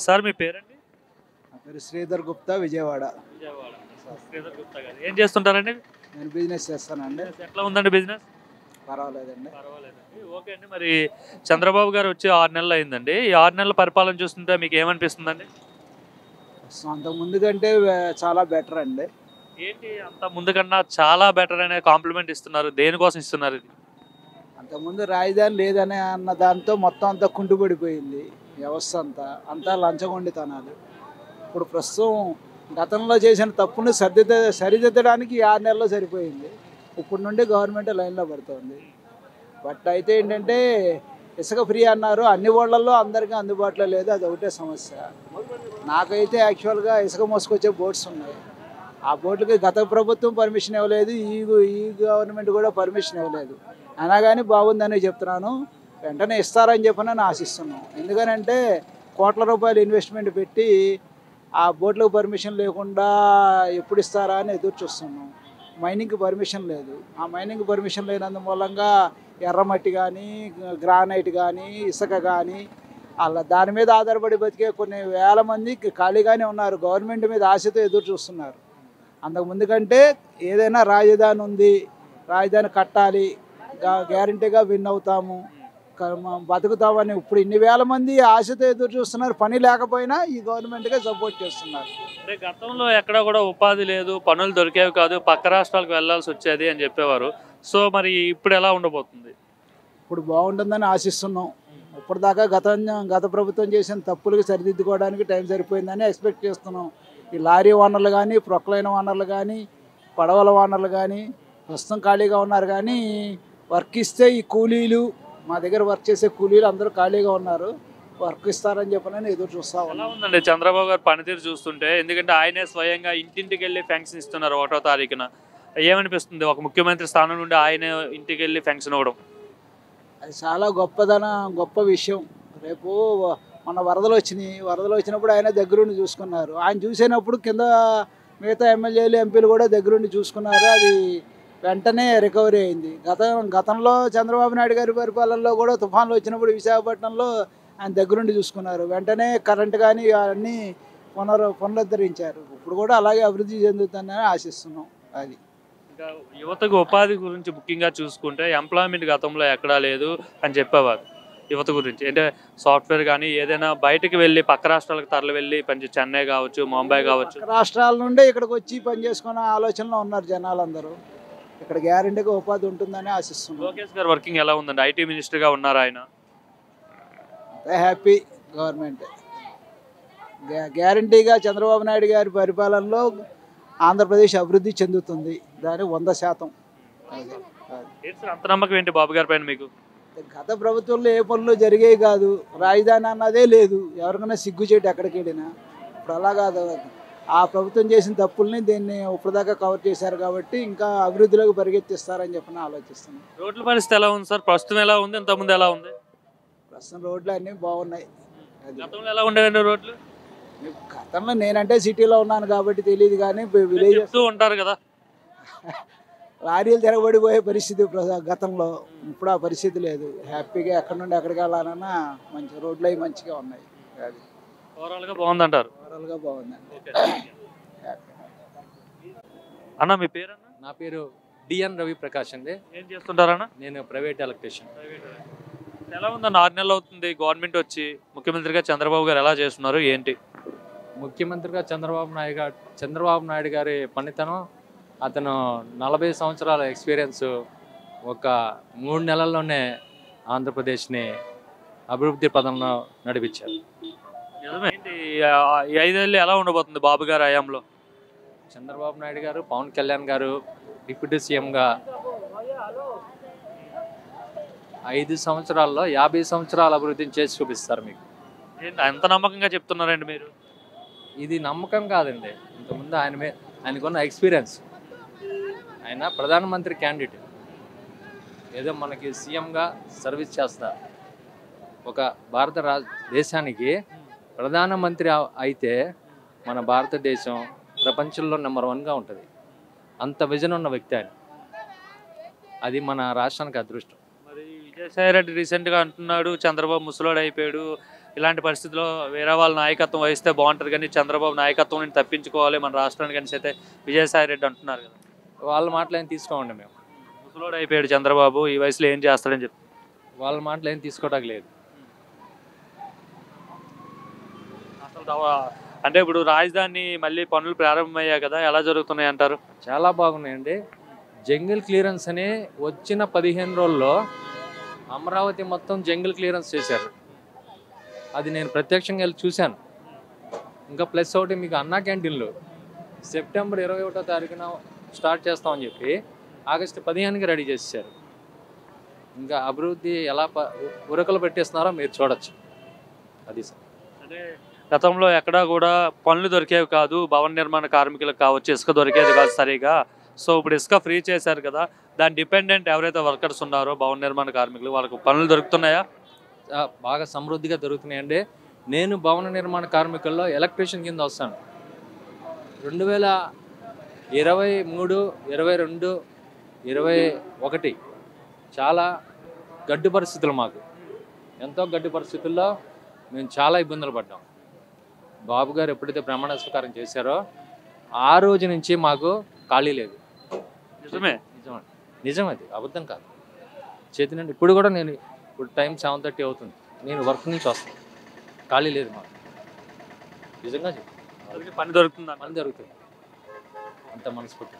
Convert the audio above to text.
Sir మీ పేరండి? నా పేరు శ్రీధర్ గుప్తా, విజయవాడ. విజయవాడ. శ్రీధర్ గుప్తా గారు. ఏం చేస్తుంటారండి? నేను బిజినెస్ చేస్తానండి. ఎట్లా ఉందండి బిజినెస్? పర్వాలేదండి. పర్వాలేదండి. ఓకే అండి. మరి చంద్రబాబు గారు వచ్చి 6 నెలలు అయిందండి. ఈ 6 నెలల పరిపాలన చూస్తుంటే మీకు ఏమనిపిస్తుందండి? అంతకు ముందు కంటే చాలా బెటర్ అండి. ఏంటి అంత ముందు కన్నా చాలా బెటర్ అనే కాంప్లిమెంట్ ఇస్తున్నారు. దేనికోసం ఇస్తున్నారు ఇది? అంతకుముందు రాజధాని లేదనే అన్న దాంతో మొత్తం అంతా కుంటుపడిపోయింది వ్యవస్థ అంతా. అంతా లంచగొండితనాలు. ఇప్పుడు ప్రస్తుతం గతంలో చేసిన తప్పును సరిదిద్దడానికి ఈ 6 నెలల్లో సరిపోయింది. ఇప్పుడు నుండి గవర్నమెంట్ లైన్లో పడుతుంది. బట్ అయితే ఏంటంటే ఇసుక ఫ్రీ అన్నారు, అన్ని ఊళ్ళల్లో అందరికీ అందుబాటులో లేదు, అది ఒకటే సమస్య. నాకైతే యాక్చువల్గా ఇసుక మోసుకొచ్చే బోట్స్ ఉన్నాయి. ఆ బోట్లకి గత ప్రభుత్వం పర్మిషన్ ఇవ్వలేదు, ఈ గవర్నమెంట్ కూడా పర్మిషన్ ఇవ్వలేదు. అయినా కానీ బాగుందని చెప్తున్నాను. వెంటనే ఇస్తారని చెప్పని ఆశిస్తున్నాం. ఎందుకనంటే కోట్ల రూపాయలు ఇన్వెస్ట్మెంట్ పెట్టి ఆ బోట్లకు పర్మిషన్ లేకుండా ఎప్పుడు ఇస్తారా అని ఎదురు చూస్తున్నాం. మైనింగ్కి పర్మిషన్ లేదు. ఆ మైనింగ్ పర్మిషన్ లేనందు మూలంగా ఎర్రమట్టి కానీ, గ్రానైట్ కానీ, ఇసుక కానీ అలా దాని మీద ఆధారపడి బతికే కొన్ని వేల మంది ఖాళీగానే ఉన్నారు. గవర్నమెంట్ మీద ఆశతో ఎదురు చూస్తున్నారు. అంతకుముందు కంటే ఏదైనా రాజధాని ఉంది, రాజధాని కట్టాలి, గ్యారంటీగా విన్ అవుతాము, బతుకుతామని ఇప్పుడు ఇన్ని వేల మంది ఆశతో ఎదురు చూస్తున్నారు. పని లేకపోయినా ఈ గవర్నమెంట్గా సపోర్ట్ చేస్తున్నారు. అంటే గతంలో ఎక్కడ కూడా ఉపాధి లేదు, పనులు దొరికేవి కాదు, పక్క రాష్ట్రాలకు వెళ్ళాల్సి వచ్చేది అని చెప్పేవారు. సో మరి ఇప్పుడు ఎలా ఉండబోతుంది? ఇప్పుడు బాగుంటుందని ఆశిస్తున్నాం. ఇప్పటిదాకా గత ప్రభుత్వం చేసిన తప్పులకు సరిదిద్దుకోవడానికి టైం సరిపోయిందని ఎక్స్పెక్ట్ చేస్తున్నాం. ఈ లారీ ఓనర్లు కానీ, ప్రొక్లైన్ ఓనర్లు కానీ, పడవల ఓనర్లు కానీ ప్రస్తుతం ఖాళీగా ఉన్నారు. కానీ వర్క్ ఇస్తే ఈ కూలీలు, మా దగ్గర వర్క్ చేసే కూలీలు అందరూ ఖాళీగా ఉన్నారు. వర్క్ ఇస్తారని చెప్పనని ఎదురు చూస్తా ఎలా ఉన్నాం. ఉందండి చంద్రబాబు గారు పనితీరు చూస్తుంటే? ఎందుకంటే ఆయనే స్వయంగా ఇంటింటికి వెళ్ళి ఫెన్షన్ ఇస్తున్నారు 1వ తారీఖున. ఏమనిపిస్తుంది ఒక ముఖ్యమంత్రి స్థానం నుండి ఆయనే ఇంటికి వెళ్ళి ఫెన్షన్ ఇవ్వడం? అది చాలా గొప్ప విషయం. రేపు మన వరదలు వచ్చినప్పుడు ఆయన దగ్గరుండి చూసుకున్నారు. ఆయన చూసినప్పుడు కింద మిగతా ఎమ్మెల్యేలు, ఎంపీలు కూడా దగ్గరుండి చూసుకున్నారు. అది వెంటనే రికవరీ అయింది. గతంలో చంద్రబాబు నాయుడు గారి పరిపాలనలో కూడా తుఫాన్లు వచ్చినప్పుడు విశాఖపట్నంలో ఆయన దగ్గరుండి చూసుకున్నారు. వెంటనే కరెంటు కానీ అన్నీ పునరుద్ధరించారు. ఇప్పుడు కూడా అలాగే అభివృద్ధి చెందుతుందని ఆశిస్తున్నాం. అది ఇంకా యువతకు ఉపాధి గురించి ముఖ్యంగా చూసుకుంటే ఎంప్లాయ్మెంట్ గతంలో ఎక్కడా లేదు అని చెప్పేవారు. యువత గురించి అంటే సాఫ్ట్వేర్ కానీ ఏదైనా బయటకు వెళ్ళి పక్క రాష్ట్రాలకు తరలి వెళ్ళి చెన్నై కావచ్చు, ముంబై కావచ్చు, రాష్ట్రాల నుండే ఇక్కడికి వచ్చి పని చేసుకునే ఆలోచనలో ఉన్నారు జనాలందరూ. ఇక్కడ గ్యారెంటీగా ఉపాధి ఉంటుందని ఆశిస్తున్నాం. లోకేష్ గారు వర్కింగ్ ఎలా ఉందండి? ఐటీ మినిస్టర్గా ఉన్నారు ఆయన. Happy government. గ్యారంటీగా చంద్రబాబు నాయుడు గారి పరిపాలనలో ఆంధ్రప్రదేశ్ అభివృద్ధి చెందుతుంది. దాని 100%. అంత నమ్మకం ఏంటి బాబు గారి పైన మీకు? గత ప్రభుత్వంలో ఏ పనులు జరిగేవి కాదు, రాజధాని అన్నదే లేదు, ఎవరికైనా సిగ్గుచేటు ఎక్కడికి వెళ్ళినా. ఇప్పుడు అలా కాదు. ఆ ప్రభుత్వం చేసిన తప్పుల్ని దీన్ని ఇప్పటిదాకా కవర్ చేశారు కాబట్టి ఇంకా అభివృద్ధిలోకి పరిగెత్తిస్తారని చెప్పని ఆలోచిస్తున్నాం. రోడ్ల పరిస్థితి ఎలా ఉంది సార్? ప్రస్తుతం ఎలా ఉంది, ఇంతకుముందు ఎలా ఉంది? ప్రస్తుతం రోడ్లు అన్నీ బాగున్నాయి. గతంలో ఎలా ఉండేదండి రోడ్లు? గతంలో నేనంటే సిటీలో ఉన్నాను కాబట్టి తెలియదు, కానీ విలేజ్ ఉంటారు కదా, లారీలు తిరగబడిపోయే పరిస్థితి గతంలో. ఇప్పుడు ఆ పరిస్థితి లేదు. హ్యాపీగా ఎక్కడి నుండి ఎక్కడికి వెళ్ళాలన్నా మంచి రోడ్లు అవి మంచిగా ఉన్నాయి. అది ఓవరాల్గా బాగుందంటారు? ఓవరాల్గా బాగుందండి. అన్న మీ పేరు? అన్న నా పేరు డిఎన్ రవి ప్రకాష్ అండి. ఏం చేస్తుంటారన్న? నేను ప్రైవేట్ ఎలక్ట్రీషియన్. ఎలా ఉందన్న 6 నెలలు అవుతుంది గవర్నమెంట్ వచ్చి? ముఖ్యమంత్రిగా చంద్రబాబు గారు ఎలా చేస్తున్నారు ఏంటి? ముఖ్యమంత్రిగా చంద్రబాబు నాయుడు గారి పనితనం, అతను 40 సంవత్సరాల ఎక్స్పీరియన్స్ ఒక 3 నెలల్లోనే ఆంధ్రప్రదేశ్ని అభివృద్ధి పదంలో నడిపించారు. ఏంటి ఈ 5 ఏళ్ళు ఎలా ఉండబోతుంది బాబు గారి హయాంలో? చంద్రబాబు నాయుడు గారు, పవన్ కళ్యాణ్ గారు డిప్యూటీ సీఎంగా 5 సంవత్సరాల్లో 50 సంవత్సరాల అభివృద్ధిని చేసి చూపిస్తారు మీకు. ఏంటి అంత నమ్మకంగా చెప్తున్నారండి మీరు? ఇది నమ్మకం కాదండి. ఇంతకుముందు ఆయనకున్న ఎక్స్పీరియన్స్. ఆయన ప్రధానమంత్రి క్యాండిడేట్. ఏదో మనకి సీఎంగా సర్వీస్ చేస్తారు. ఒక దేశానికి ప్రధానమంత్రి అయితే మన భారతదేశం ప్రపంచంలో నెంబర్ 1గా ఉంటుంది. అంత విజన్ ఉన్న వ్యక్తి ఆయన. అది మన రాష్ట్రానికి అదృష్టం. మరి విజయసాయి రెడ్డి రీసెంట్గా అంటున్నాడు చంద్రబాబు ముసలోడు అయిపోయాడు, ఇలాంటి పరిస్థితుల్లో వేరే వాళ్ళ నాయకత్వం వహిస్తే బాగుంటుంది కానీ చంద్రబాబు నాయకత్వం నుంచి తప్పించుకోవాలి మన రాష్ట్రానికి అనేసి అయితే విజయసాయి రెడ్డి అంటున్నారు కదా. వాళ్ళ మాటలు ఏం తీసుకోమండి మేము. ముసలోడు అయిపోయాడు చంద్రబాబు, ఈ వయసులో ఏం చేస్తాడని చెప్పి వాళ్ళ మాటలు ఏం తీసుకోవడానికి లేదు. అసలు అంటే ఇప్పుడు రాజధాని మళ్ళీ పనులు ప్రారంభమయ్యాయి కదా, ఎలా జరుగుతున్నాయి అంటారు? చాలా బాగున్నాయండి. జంగిల్ క్లియరెన్స్ అని వచ్చిన 15 రోజుల్లో అమరావతి మొత్తం జంగిల్ క్లియరెన్స్ చేశారు. అది నేను ప్రత్యక్షంగా వెళ్ళి చూశాను. ఇంకా ప్లస్ ఒకటి మీకు అన్నా క్యాంటీన్లు సెప్టెంబర్ 21వ తారీఖున స్టార్ట్ చేస్తామని చెప్పి ఆగస్టు 15కి రెడీ చేశారు. ఇంకా అభివృద్ధి ఎలా ఉరకలు పెట్టేస్తున్నారో మీరు చూడొచ్చు. అది సార్. అంటే గతంలో ఎక్కడా కూడా పనులు దొరికేవి కాదు, భవన నిర్మాణ కార్మికులకు కావచ్చు, ఇసుక దొరికేది కాదు సరిగా. సో ఇప్పుడు ఇసుక ఫ్రీ చేశారు కదా, దాని డిపెండెంట్ ఎవరైతే వర్కర్స్ ఉన్నారో భవన నిర్మాణ కార్మికులు, వాళ్ళకు పనులు దొరుకుతున్నాయా? బాగా సమృద్ధిగా దొరుకుతున్నాయండి. నేను భవన నిర్మాణ కార్మికుల్లో ఎలక్ట్రీషియన్ కింద వస్తాను. 2023, 22, 21 చాలా గడ్డు పరిస్థితులు మాకు. ఎంతో గడ్డు పరిస్థితుల్లో మేము చాలా ఇబ్బందులు పడ్డాం. బాబు గారు ఎప్పుడైతే ప్రమాణ స్వీకారం చేశారో ఆ రోజు నుంచి మాకు ఖాళీ లేదు. నిజమే, నిజం అది అబద్ధం కాదు. చేతినండి ఇప్పుడు కూడా నేను ఇప్పుడు టైం 7:30 అవుతుంది, నేను వర్క్ నుంచి వస్తాను, ఖాళీ లేదు మాకు. నిజంగా చెప్పి పని దొరుకుతుందా? పని జరుగుతుంది అంత మనస్ఫూర్తి.